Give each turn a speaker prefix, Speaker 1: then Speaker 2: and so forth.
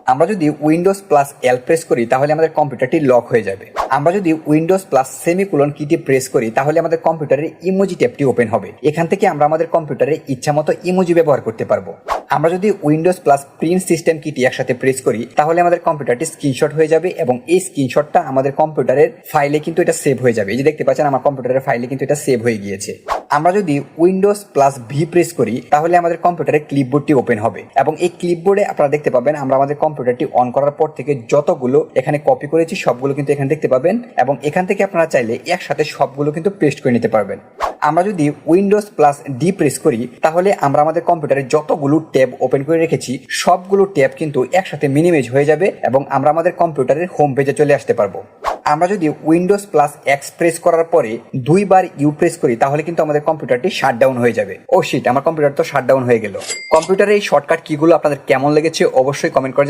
Speaker 1: আমরা যদি Windows plus L press করি তাহলে আমাদের কম্পিউটারটি লক হয়ে যাবে। আমরা যদি Windows plus semicolon Kitty press করি তাহলে আমাদের কম্পিউটারের ইমোজি ট্যাবটি ওপেন হবে। এখান থেকে আমরা আমাদের কম্পিউটারে ইচ্ছামতো ইমোজি ব্যবহার করতে পারবো। আমরা যদি Windows plus print system Kitty একসাথে প্রেস করি তাহলে আমাদের কম্পিউটারটি স্ক্রিনশট হয়ে যাবে এবং এই স্ক্রিনশটটা আমাদের কম্পিউটারের ফাইলে কিন্তু এটা সেভ হয়ে যাবে। এই যে দেখতে পাচ্ছেন আমার কম্পিউটারের ফাইলে কিন্তু এটা সেভ হয়ে গিয়েছে। আমরা যদি উইন্ডোজ প্লাস ভি প্রেস করি তাহলে আমাদের কম্পিউটারের ক্লিপবোর্ডটি ওপেন হবে এবং এই ক্লিপবোর্ডে আপনারা দেখতে পাবেন আমরা আমাদের কম্পিউটারটি অন করার পর থেকে যতগুলো এখানে কপি করেছি সবগুলো কিন্তু এখানে দেখতে পাবেন এবং এখান থেকে আপনারা চাইলে একসাথে সবগুলো কিন্তু পেস্ট করে নিতে পারবেন। আমরা যদি উইন্ডোজ প্লাস ডি প্রেস করি তাহলে আমরা আমাদের কম্পিউটারে যতগুলো ট্যাব ওপেন করে রেখেছি সবগুলো ট্যাব কিন্তু একসাথে মিনিমাইজ হয়ে যাবে এবং আমরা আমাদের কম্পিউটারের হোম পেজে চলে আসতে পারবো। আমরা যদি উইন্ডোজ প্লাস এক্স প্রেস করার পরে দুইবার ইউ প্রেস করি তাহলে কিন্তু আমাদের কম্পিউটারটি শাটডাউন হয়ে যাবে। ও শিট, আমার কম্পিউটার তো শাটডাউন হয়ে গেল। কম্পিউটারে এই শর্টকাট কিগুলো আপনাদের কেমন লেগেছে অবশ্যই কমেন্ট করে